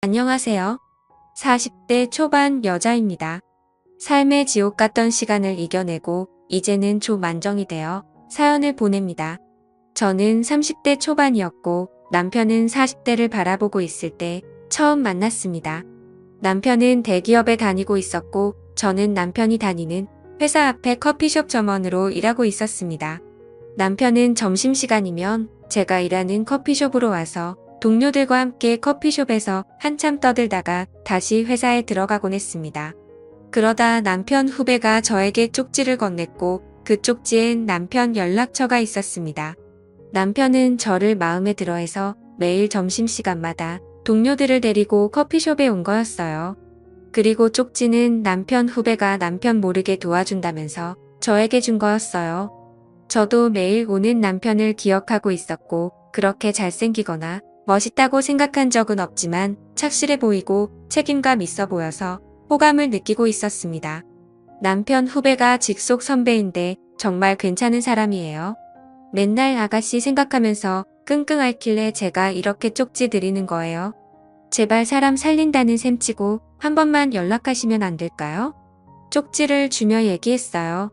안녕하세요. 40대 초반 여자입니다. 삶의 지옥 같던 시간을 이겨내고 이제는 좀 안정이 되어 사연을 보냅니다. 저는 30대 초반이었고 남편은 40대를 바라보고 있을 때 처음 만났습니다. 남편은 대기업에 다니고 있었고 저는 남편이 다니는 회사 앞에 커피숍 점원으로 일하고 있었습니다. 남편은 점심시간이면 제가 일하는 커피숍으로 와서 동료들과 함께 커피숍에서 한참 떠들다가 다시 회사에 들어가곤 했습니다. 그러다 남편 후배가 저에게 쪽지를 건넸고 그 쪽지엔 남편 연락처가 있었습니다. 남편은 저를 마음에 들어해서 매일 점심시간마다 동료들을 데리고 커피숍에 온 거였어요. 그리고 쪽지는 남편 후배가 남편 모르게 도와준다면서 저에게 준 거였어요. 저도 매일 오는 남편을 기억하고 있었고 그렇게 잘생기거나 멋있다고 생각한 적은 없지만 착실해 보이고 책임감 있어 보여서 호감을 느끼고 있었습니다. 남편 후배가 직속 선배인데 정말 괜찮은 사람이에요. 맨날 아가씨 생각하면서 끙끙 앓길래 제가 이렇게 쪽지 드리는 거예요. 제발 사람 살린다는 셈치고 한 번만 연락하시면 안 될까요? 쪽지를 주며 얘기했어요.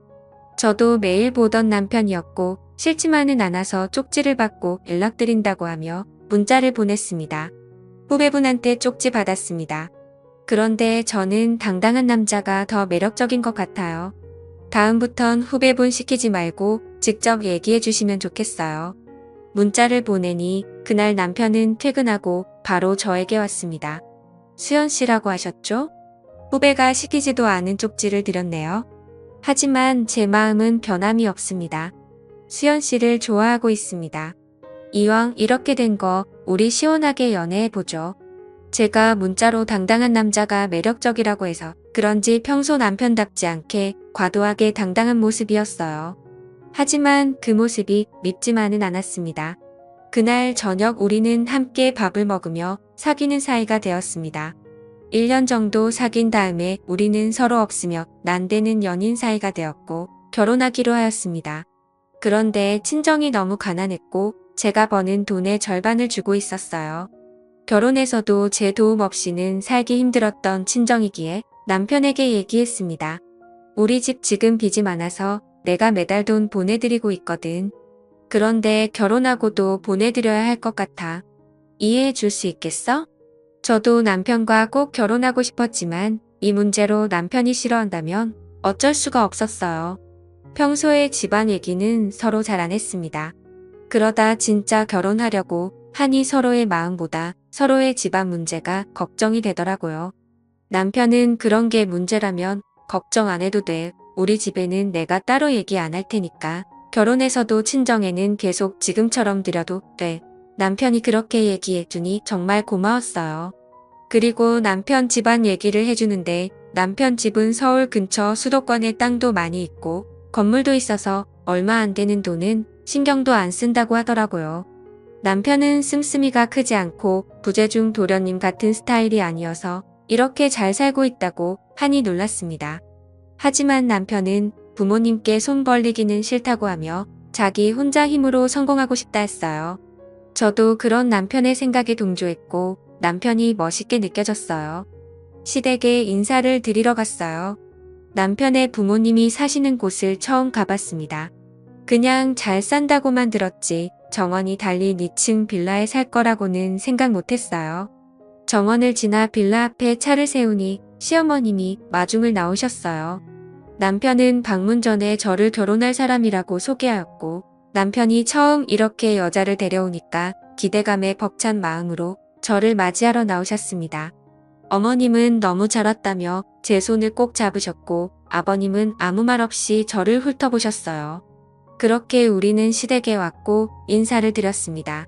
저도 매일 보던 남편이었고 싫지만은 않아서 쪽지를 받고 연락드린다고 하며 문자를 보냈습니다. 후배분한테 쪽지 받았습니다. 그런데 저는 당당한 남자가 더 매력적인 것 같아요. 다음부턴 후배분 시키지 말고 직접 얘기해 주시면 좋겠어요. 문자를 보내니 그날 남편은 퇴근하고 바로 저에게 왔습니다. 수연 씨라고 하셨죠? 후배가 시키지도 않은 쪽지를 드렸네요. 하지만 제 마음은 변함이 없습니다. 수연 씨를 좋아하고 있습니다. 이왕 이렇게 된 거 우리 시원하게 연애해보죠. 제가 문자로 당당한 남자가 매력적이라고 해서 그런지 평소 남편답지 않게 과도하게 당당한 모습이었어요. 하지만 그 모습이 밉지만은 않았습니다. 그날 저녁 우리는 함께 밥을 먹으며 사귀는 사이가 되었습니다. 1년 정도 사귄 다음에 우리는 서로 없으며 난데는 연인 사이가 되었고 결혼하기로 하였습니다. 그런데 친정이 너무 가난했고 제가 버는 돈의 절반을 주고 있었어요. 결혼해서도 제 도움 없이는 살기 힘들었던 친정이기에 남편에게 얘기했습니다. 우리 집 지금 빚이 많아서 내가 매달 돈 보내드리고 있거든. 그런데 결혼하고도 보내드려야 할 것 같아. 이해해 줄 수 있겠어? 저도 남편과 꼭 결혼하고 싶었지만 이 문제로 남편이 싫어한다면 어쩔 수가 없었어요. 평소에 집안 얘기는 서로 잘 안 했습니다. 그러다 진짜 결혼하려고 하니 서로의 마음보다 서로의 집안 문제가 걱정이 되더라고요. 남편은 그런 게 문제라면 걱정 안 해도 돼. 우리 집에는 내가 따로 얘기 안 할 테니까 결혼해서도 친정에는 계속 지금처럼 드려도 돼. 남편이 그렇게 얘기해주니 정말 고마웠어요. 그리고 남편 집안 얘기를 해주는데 남편 집은 서울 근처 수도권에 땅도 많이 있고 건물도 있어서 얼마 안 되는 돈은 신경도 안 쓴다고 하더라고요. 남편은 씀씀이가 크지 않고 부재중 도련님 같은 스타일이 아니어서 이렇게 잘 살고 있다고 하니 놀랐습니다. 하지만 남편은 부모님께 손 벌리기는 싫다고 하며 자기 혼자 힘으로 성공하고 싶다 했어요. 저도 그런 남편의 생각에 동조했고 남편이 멋있게 느껴졌어요. 시댁에 인사를 드리러 갔어요. 남편의 부모님이 사시는 곳을 처음 가봤습니다. 그냥 잘 산다고만 들었지 정원이 달린 2층 빌라에 살 거라고는 생각 못했어요. 정원을 지나 빌라 앞에 차를 세우니 시어머님이 마중을 나오셨어요. 남편은 방문 전에 저를 결혼할 사람이라고 소개하였고 남편이 처음 이렇게 여자를 데려오니까 기대감에 벅찬 마음으로 저를 맞이하러 나오셨습니다. 어머님은 너무 잘 왔다며 제 손을 꼭 잡으셨고 아버님은 아무 말 없이 저를 훑어보셨어요. 그렇게 우리는 시댁에 왔고 인사를 드렸습니다.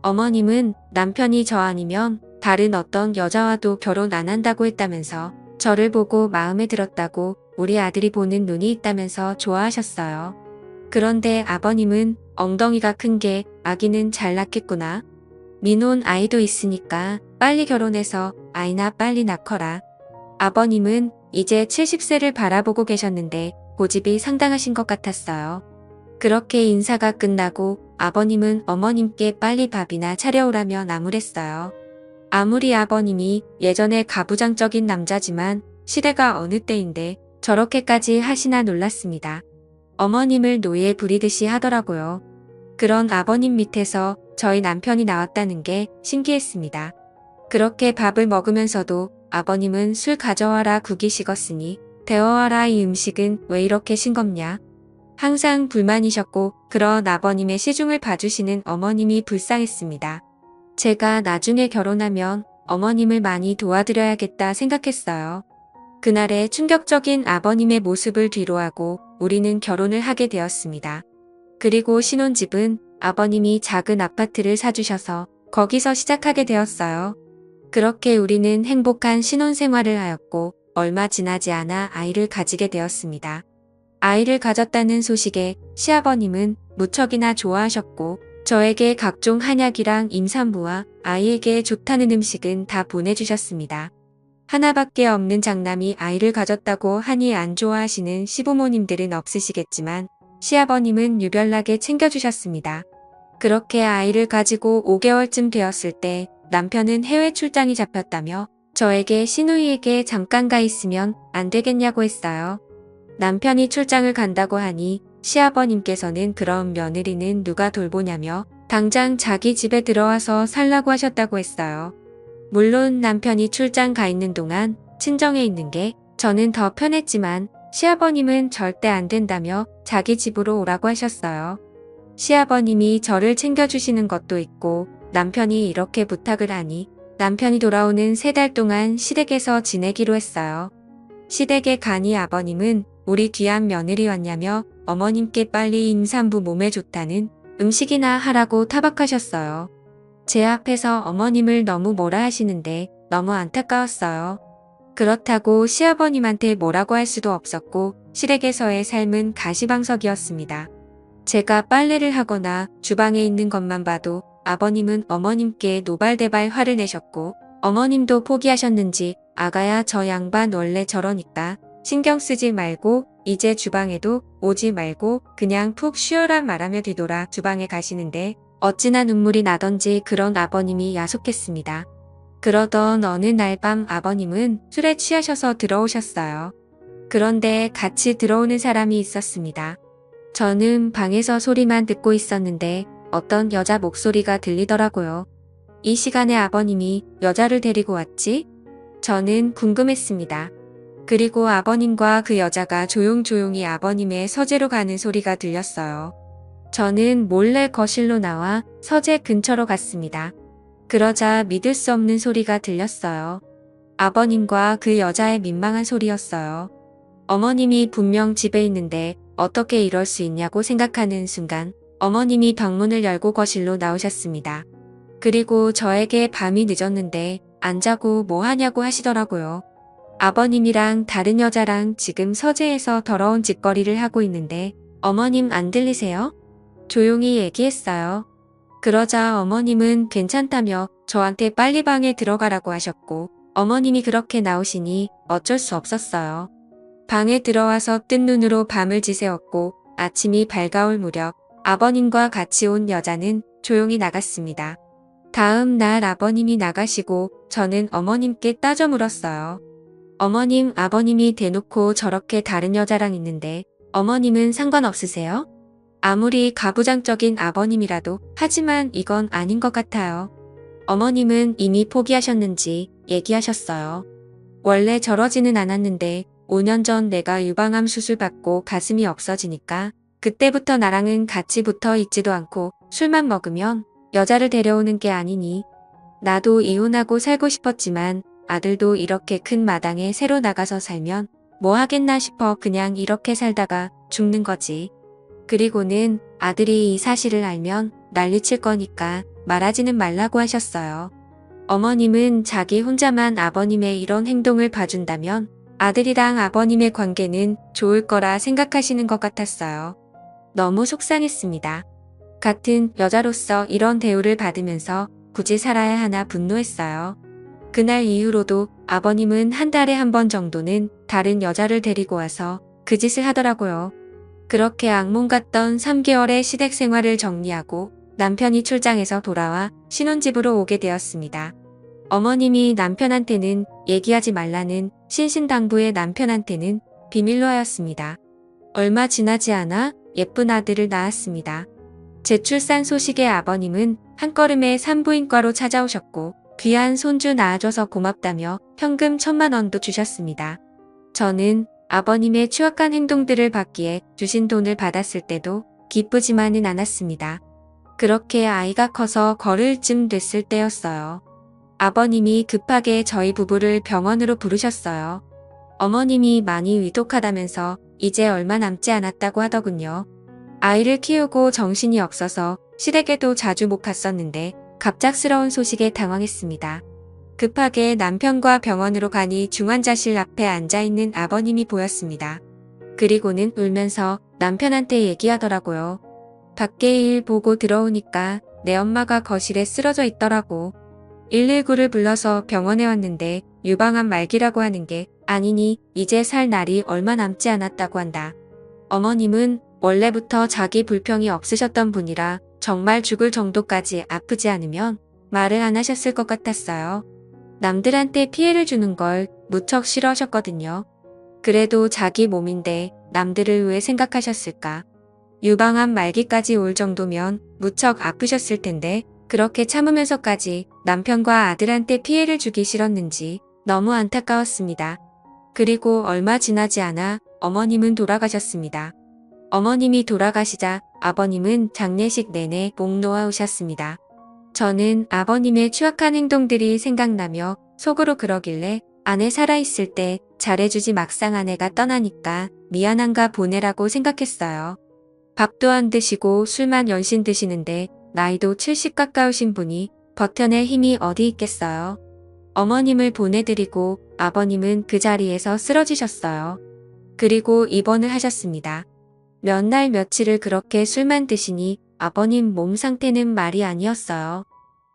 어머님은 남편이 저 아니면 다른 어떤 여자와도 결혼 안 한다고 했다면서 저를 보고 마음에 들었다고 우리 아들이 보는 눈이 있다면서 좋아하셨어요. 그런데 아버님은 엉덩이가 큰 게 아기는 잘 낳겠구나. 미혼 아이도 있으니까 빨리 결혼해서 아이나 빨리 낳거라. 아버님은 이제 70세를 바라보고 계셨는데 고집이 상당하신 것 같았어요. 그렇게 인사가 끝나고 아버님은 어머님께 빨리 밥이나 차려오라며 나무랬어요. 아무리 아버님이 예전에 가부장적인 남자지만 시대가 어느 때인데 저렇게까지 하시나 놀랐습니다. 어머님을 노예 부리듯이 하더라고요. 그런 아버님 밑에서 저희 남편이 나왔다는 게 신기했습니다. 그렇게 밥을 먹으면서도 아버님은 술 가져와라 국이 식었으니 데워와라 이 음식은 왜 이렇게 싱겁냐. 항상 불만이셨고 그런 아버님의 시중을 봐주시는 어머님이 불쌍했습니다. 제가 나중에 결혼하면 어머님을 많이 도와드려야겠다 생각했어요. 그날의 충격적인 아버님의 모습을 뒤로하고 우리는 결혼을 하게 되었습니다. 그리고 신혼집은 아버님이 작은 아파트를 사주셔서 거기서 시작하게 되었어요. 그렇게 우리는 행복한 신혼생활을 하였고 얼마 지나지 않아 아이를 가지게 되었습니다. 아이를 가졌다는 소식에 시아버님은 무척이나 좋아하셨고 저에게 각종 한약이랑 임산부와 아이에게 좋다는 음식은 다 보내주셨습니다. 하나밖에 없는 장남이 아이를 가졌다고 하니 안 좋아하시는 시부모님들은 없으시겠지만 시아버님은 유별나게 챙겨주셨습니다. 그렇게 아이를 가지고 5개월쯤 되었을 때 남편은 해외 출장이 잡혔다며 저에게 시누이에게 잠깐 가 있으면 안 되겠냐고 했어요. 남편이 출장을 간다고 하니 시아버님께서는 그럼 며느리는 누가 돌보냐며 당장 자기 집에 들어와서 살라고 하셨다고 했어요. 물론 남편이 출장 가 있는 동안 친정에 있는 게 저는 더 편했지만 시아버님은 절대 안 된다며 자기 집으로 오라고 하셨어요. 시아버님이 저를 챙겨주시는 것도 있고 남편이 이렇게 부탁을 하니 남편이 돌아오는 3달 동안 시댁에서 지내기로 했어요. 시댁에 가니 아버님은 우리 귀한 며느리 왔냐며 어머님께 빨리 임산부 몸에 좋다는 음식이나 하라고 타박하셨어요. 제 앞에서 어머님을 너무 뭐라 하시는데 너무 안타까웠어요. 그렇다고 시아버님한테 뭐라고 할 수도 없었고 시댁에서의 삶은 가시방석이었습니다. 제가 빨래를 하거나 주방에 있는 것만 봐도 아버님은 어머님께 노발대발 화를 내셨고 어머님도 포기하셨는지 아가야 저 양반 원래 저러니까 신경 쓰지 말고 이제 주방에도 오지 말고 그냥 푹 쉬어라 말하며 뒤돌아 주방에 가시는데 어찌나 눈물이 나던지 그런 아버님이 야속했습니다. 그러던 어느 날 밤 아버님은 술에 취하셔서 들어오셨어요. 그런데 같이 들어오는 사람이 있었습니다. 저는 방에서 소리만 듣고 있었는데 어떤 여자 목소리가 들리더라고요. 이 시간에 아버님이 여자를 데리고 왔지? 저는 궁금했습니다. 그리고 아버님과 그 여자가 조용조용히 아버님의 서재로 가는 소리가 들렸어요. 저는 몰래 거실로 나와 서재 근처로 갔습니다. 그러자 믿을 수 없는 소리가 들렸어요. 아버님과 그 여자의 민망한 소리였어요. 어머님이 분명 집에 있는데 어떻게 이럴 수 있냐고 생각하는 순간 어머님이 방문을 열고 거실로 나오셨습니다. 그리고 저에게 밤이 늦었는데 안 자고 뭐 하냐고 하시더라고요. 아버님이랑 다른 여자랑 지금 서재에서 더러운 짓거리를 하고 있는데 어머님 안 들리세요? 조용히 얘기했어요. 그러자 어머님은 괜찮다며 저한테 빨리 방에 들어가라고 하셨고 어머님이 그렇게 나오시니 어쩔 수 없었어요. 방에 들어와서 뜬 눈으로 밤을 지새웠고 아침이 밝아올 무렵 아버님과 같이 온 여자는 조용히 나갔습니다. 다음 날 아버님이 나가시고 저는 어머님께 따져 물었어요. 어머님, 아버님이 대놓고 저렇게 다른 여자랑 있는데 어머님은 상관없으세요? 아무리 가부장적인 아버님이라도 하지만 이건 아닌 것 같아요. 어머님은 이미 포기하셨는지 얘기하셨어요. 원래 저러지는 않았는데 5년 전 내가 유방암 수술 받고 가슴이 없어지니까 그때부터 나랑은 같이 붙어 있지도 않고 술만 먹으면 여자를 데려오는 게 아니니 나도 이혼하고 살고 싶었지만 아들도 이렇게 큰 마당에 새로 나가서 살면 뭐 하겠나 싶어 그냥 이렇게 살다가 죽는 거지. 그리고는 아들이 이 사실을 알면 난리칠 거니까 말하지는 말라고 하셨어요. 어머님은 자기 혼자만 아버님의 이런 행동을 봐준다면 아들이랑 아버님의 관계는 좋을 거라 생각하시는 것 같았어요. 너무 속상했습니다. 같은 여자로서 이런 대우를 받으면서 굳이 살아야 하나 분노했어요. 그날 이후로도 아버님은 한 달에 한 번 정도는 다른 여자를 데리고 와서 그 짓을 하더라고요. 그렇게 악몽 같던 3개월의 시댁 생활을 정리하고 남편이 출장해서 돌아와 신혼집으로 오게 되었습니다. 어머님이 남편한테는 얘기하지 말라는 신신당부의 남편한테는 비밀로 하였습니다. 얼마 지나지 않아 예쁜 아들을 낳았습니다. 재출산 소식에 아버님은 한걸음에 산부인과로 찾아오셨고 귀한 손주 낳아줘서 고맙다며 현금 1,000만 원도 주셨습니다. 저는 아버님의 추악한 행동들을 받기에 주신 돈을 받았을 때도 기쁘지만은 않았습니다. 그렇게 아이가 커서 걸을 쯤 됐을 때였어요. 아버님이 급하게 저희 부부를 병원으로 부르셨어요. 어머님이 많이 위독하다면서 이제 얼마 남지 않았다고 하더군요. 아이를 키우고 정신이 없어서 시댁에도 자주 못 갔었는데 갑작스러운 소식에 당황했습니다. 급하게 남편과 병원으로 가니 중환자실 앞에 앉아있는 아버님이 보였습니다. 그리고는 울면서 남편한테 얘기하더라고요. 밖에 일 보고 들어오니까 내 엄마가 거실에 쓰러져 있더라고. 119를 불러서 병원에 왔는데 유방암 말기라고 하는 게 아니니 이제 살 날이 얼마 남지 않았다고 한다. 어머님은 원래부터 자기 불평이 없으셨던 분이라 정말 죽을 정도까지 아프지 않으면 말을 안 하셨을 것 같았어요. 남들한테 피해를 주는 걸 무척 싫어하셨거든요. 그래도 자기 몸인데 남들을 왜 생각하셨을까? 유방암 말기까지 올 정도면 무척 아프셨을 텐데 그렇게 참으면서까지 남편과 아들한테 피해를 주기 싫었는지 너무 안타까웠습니다. 그리고 얼마 지나지 않아 어머님은 돌아가셨습니다. 어머님이 돌아가시자 아버님은 장례식 내내 목 놓아 우셨습니다. 저는 아버님의 추악한 행동들이 생각나며 속으로 그러길래 아내 살아있을 때 잘해주지 막상 아내가 떠나니까 미안한가 보내라고 생각했어요. 밥도 안 드시고 술만 연신 드시는데 나이도 70 가까우신 분이 버텨낼 힘이 어디 있겠어요. 어머님을 보내드리고 아버님은 그 자리에서 쓰러지셨어요. 그리고 입원을 하셨습니다. 몇 날 며칠을 그렇게 술만 드시니 아버님 몸 상태는 말이 아니었어요.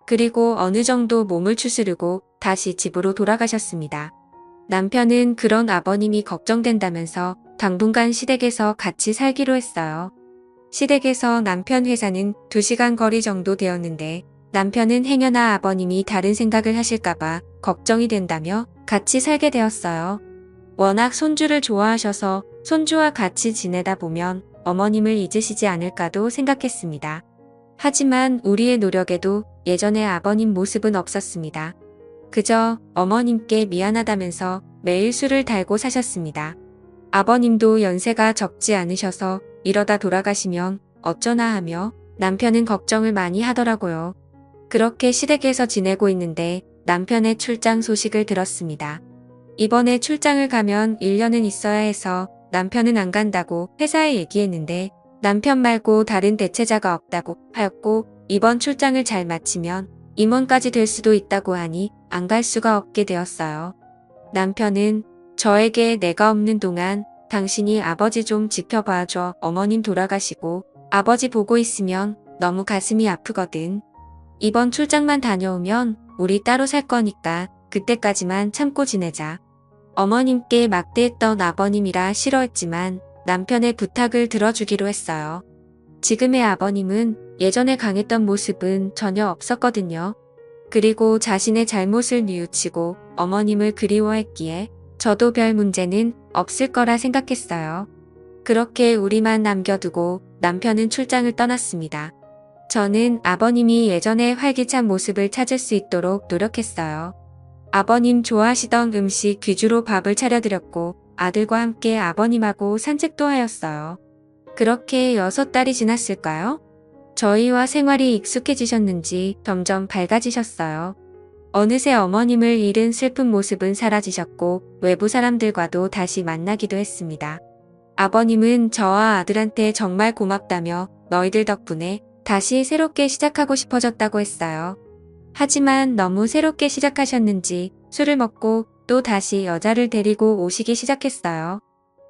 그리고 어느 정도 몸을 추스르고 다시 집으로 돌아가셨습니다. 남편은 그런 아버님이 걱정된다면서 당분간 시댁에서 같이 살기로 했어요. 시댁에서 남편 회사는 2시간 거리 정도 되었는데 남편은 행여나 아버님이 다른 생각을 하실까봐 걱정이 된다며 같이 살게 되었어요. 워낙 손주를 좋아하셔서 손주와 같이 지내다 보면 어머님을 잊으시지 않을까도 생각했습니다. 하지만 우리의 노력에도 예전의 아버님 모습은 없었습니다. 그저 어머님께 미안하다면서 매일 술을 달고 사셨습니다. 아버님도 연세가 적지 않으셔서 이러다 돌아가시면 어쩌나 하며 남편은 걱정을 많이 하더라고요. 그렇게 시댁에서 지내고 있는데 남편의 출장 소식을 들었습니다. 이번에 출장을 가면 1년은 있어야 해서 남편은 안 간다고 회사에 얘기했는데 남편 말고 다른 대체자가 없다고 하였고 이번 출장을 잘 마치면 임원까지 될 수도 있다고 하니 안 갈 수가 없게 되었어요. 남편은 저에게 내가 없는 동안 당신이 아버지 좀 지켜봐줘. 어머님 돌아가시고 아버지 보고 있으면 너무 가슴이 아프거든. 이번 출장만 다녀오면 우리 따로 살 거니까 그때까지만 참고 지내자. 어머님께 막대했던 아버님이라 싫어했지만 남편의 부탁을 들어주기로 했어요. 지금의 아버님은 예전에 강했던 모습은 전혀 없었거든요. 그리고 자신의 잘못을 뉘우치고 어머님을 그리워했기에 저도 별 문제는 없을 거라 생각했어요. 그렇게 우리만 남겨두고 남편은 출장을 떠났습니다. 저는 아버님이 예전의 활기찬 모습을 찾을 수 있도록 노력했어요. 아버님 좋아하시던 음식 위주로 밥을 차려드렸고 아들과 함께 아버님하고 산책도 하였어요. 그렇게 6달이 지났을까요? 저희와 생활이 익숙해지셨는지 점점 밝아지셨어요. 어느새 어머님을 잃은 슬픈 모습은 사라지셨고 외부 사람들과도 다시 만나기도 했습니다. 아버님은 저와 아들한테 정말 고맙다며 너희들 덕분에 다시 새롭게 시작하고 싶어졌다고 했어요. 하지만 너무 새롭게 시작하셨는지 술을 먹고 또 다시 여자를 데리고 오시기 시작했어요.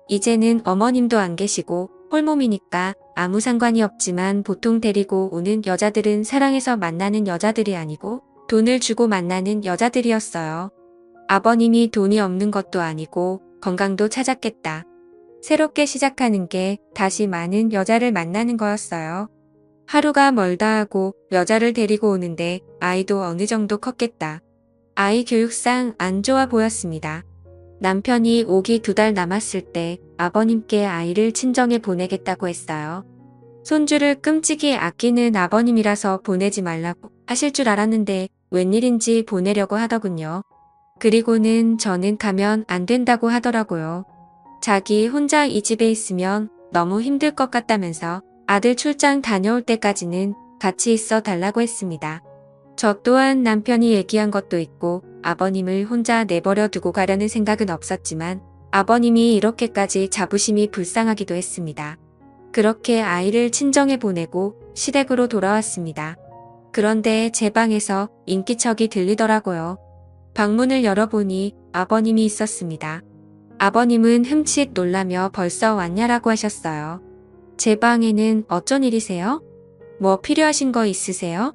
이제는 어머님도 안 계시고 홀몸이니까 아무 상관이 없지만 보통 데리고 오는 여자들은 사랑해서 만나는 여자들이 아니고 돈을 주고 만나는 여자들이었어요. 아버님이 돈이 없는 것도 아니고 건강도 찾았겠다. 새롭게 시작하는 게 다시 많은 여자를 만나는 거였어요. 하루가 멀다 하고 여자를 데리고 오는데 아이도 어느 정도 컸겠다. 아이 교육상 안 좋아 보였습니다. 남편이 오기 2달 남았을 때 아버님께 아이를 친정에 보내겠다고 했어요. 손주를 끔찍이 아끼는 아버님이라서 보내지 말라고 하실 줄 알았는데 웬일인지 보내려고 하더군요. 그리고는 저는 가면 안 된다고 하더라고요. 자기 혼자 이 집에 있으면 너무 힘들 것 같다면서 아들 출장 다녀올 때까지는 같이 있어 달라고 했습니다. 저 또한 남편이 얘기한 것도 있고 아버님을 혼자 내버려 두고 가려는 생각은 없었지만 아버님이 이렇게까지 자부심이 불쌍하기도 했습니다. 그렇게 아이를 친정에 보내고 시댁으로 돌아왔습니다. 그런데 제 방에서 인기척이 들리더라고요. 방문을 열어보니 아버님이 있었습니다. 아버님은 흠칫 놀라며 벌써 왔냐라고 하셨어요. 제 방에는 어쩐 일이세요? 뭐 필요하신 거 있으세요?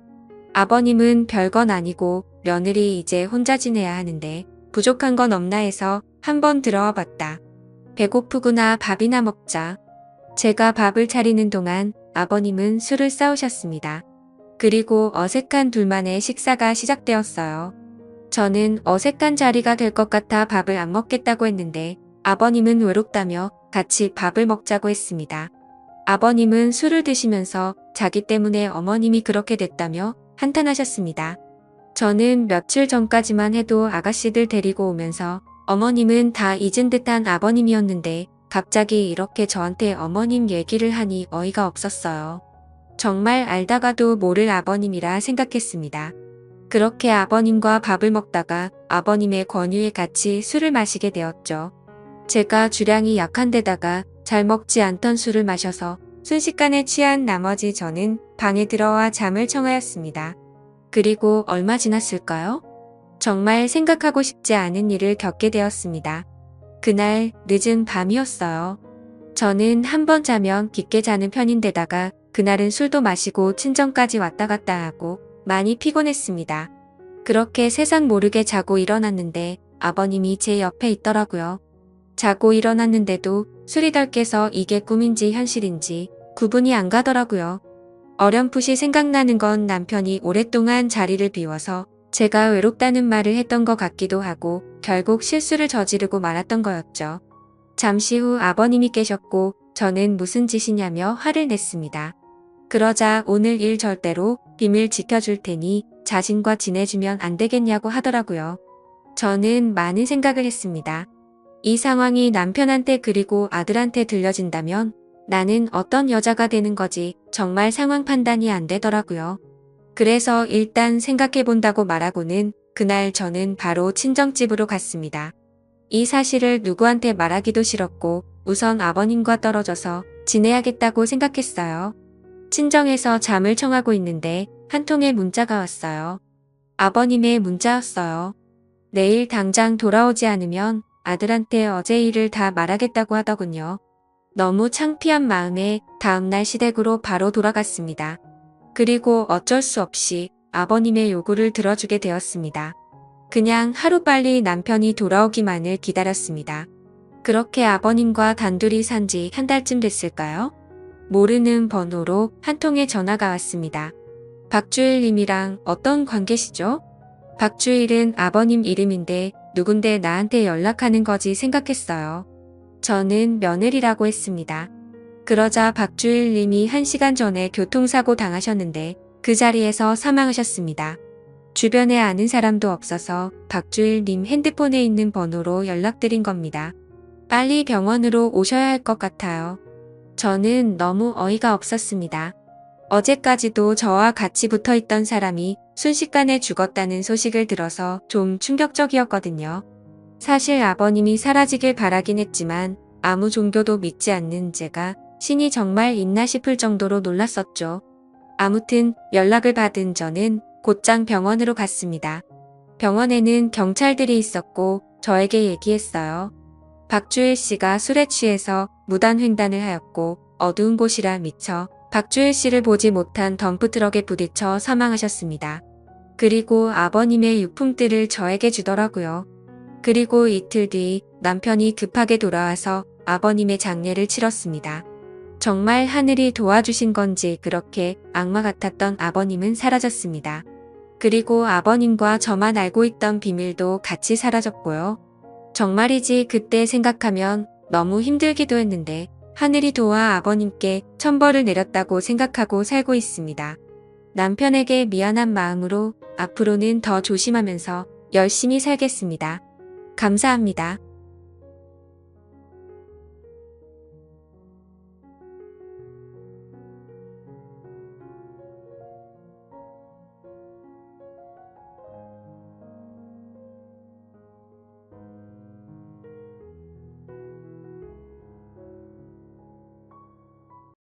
아버님은 별건 아니고 며느리 이제 혼자 지내야 하는데 부족한 건 없나 해서 한번 들어와 봤다. 배고프구나 밥이나 먹자. 제가 밥을 차리는 동안 아버님은 술을 싸우셨습니다. 그리고 어색한 둘만의 식사가 시작되었어요. 저는 어색한 자리가 될 것 같아 밥을 안 먹겠다고 했는데 아버님은 외롭다며 같이 밥을 먹자고 했습니다. 아버님은 술을 드시면서 자기 때문에 어머님이 그렇게 됐다며 한탄하셨습니다. 저는 며칠 전까지만 해도 아가씨들 데리고 오면서 어머님은 다 잊은 듯한 아버님이었는데 갑자기 이렇게 저한테 어머님 얘기를 하니 어이가 없었어요. 정말 알다가도 모를 아버님이라 생각했습니다. 그렇게 아버님과 밥을 먹다가 아버님의 권유에 같이 술을 마시게 되었죠. 제가 주량이 약한 데다가 잘 먹지 않던 술을 마셔서 순식간에 취한 나머지 저는 방에 들어와 잠을 청하였습니다. 그리고 얼마 지났을까요? 정말 생각하고 싶지 않은 일을 겪게 되었습니다. 그날 늦은 밤이었어요. 저는 한 번 자면 깊게 자는 편인데다가 그날은 술도 마시고 친정까지 왔다 갔다 하고 많이 피곤했습니다. 그렇게 세상 모르게 자고 일어났는데 아버님이 제 옆에 있더라고요. 자고 일어났는데도 술이 덜 깨서 이게 꿈인지 현실인지 구분이 안 가더라고요. 어렴풋이 생각나는 건 남편이 오랫동안 자리를 비워서 제가 외롭다는 말을 했던 것 같기도 하고 결국 실수를 저지르고 말았던 거였죠. 잠시 후 아버님이 깨셨고 저는 무슨 짓이냐며 화를 냈습니다. 그러자 오늘 일 절대로 비밀 지켜줄 테니 자신과 지내주면 안 되겠냐고 하더라고요. 저는 많은 생각을 했습니다. 이 상황이 남편한테 그리고 아들한테 들려진다면 나는 어떤 여자가 되는 거지 정말 상황 판단이 안 되더라고요. 그래서 일단 생각해본다고 말하고는 그날 저는 바로 친정집으로 갔습니다. 이 사실을 누구한테 말하기도 싫었고 우선 아버님과 떨어져서 지내야겠다고 생각했어요. 친정에서 잠을 청하고 있는데 한 통의 문자가 왔어요. 아버님의 문자였어요. 내일 당장 돌아오지 않으면 아들한테 어제 일을 다 말하겠다고 하더군요. 너무 창피한 마음에 다음날 시댁으로 바로 돌아갔습니다. 그리고 어쩔 수 없이 아버님의 요구를 들어주게 되었습니다. 그냥 하루빨리 남편이 돌아오기만을 기다렸습니다. 그렇게 아버님과 단둘이 산 지 한 달쯤 됐을까요? 모르는 번호로 한 통의 전화가 왔습니다. 박주일 님이랑 어떤 관계시죠? 박주일은 아버님 이름인데 누군데 나한테 연락하는 거지 생각했어요. 저는 며느리라고 했습니다. 그러자 박주일 님이 1시간 전에 교통사고 당하셨는데 그 자리에서 사망하셨습니다. 주변에 아는 사람도 없어서 박주일 님 핸드폰에 있는 번호로 연락드린 겁니다. 빨리 병원으로 오셔야 할 것 같아요. 저는 너무 어이가 없었습니다. 어제까지도 저와 같이 붙어 있던 사람이 순식간에 죽었다는 소식을 들어서 좀 충격적이었거든요. 사실 아버님이 사라지길 바라긴 했지만 아무 종교도 믿지 않는 제가 신이 정말 있나 싶을 정도로 놀랐었죠. 아무튼 연락을 받은 저는 곧장 병원으로 갔습니다. 병원에는 경찰들이 있었고 저에게 얘기했어요. 박주일 씨가 술에 취해서 무단횡단을 하였고 어두운 곳이라 미처 박주일 씨를 보지 못한 덤프트럭에 부딪혀 사망하셨습니다. 그리고 아버님의 유품들을 저에게 주더라고요. 그리고 이틀 뒤 남편이 급하게 돌아와서 아버님의 장례를 치렀습니다. 정말 하늘이 도와주신 건지 그렇게 악마 같았던 아버님은 사라졌습니다. 그리고 아버님과 저만 알고 있던 비밀도 같이 사라졌고요. 정말이지 그때 생각하면 너무 힘들기도 했는데 하늘이 도와 아버님께 천벌을 내렸다고 생각하고 살고 있습니다. 남편에게 미안한 마음으로 앞으로는 더 조심하면서 열심히 살겠습니다. 감사합니다.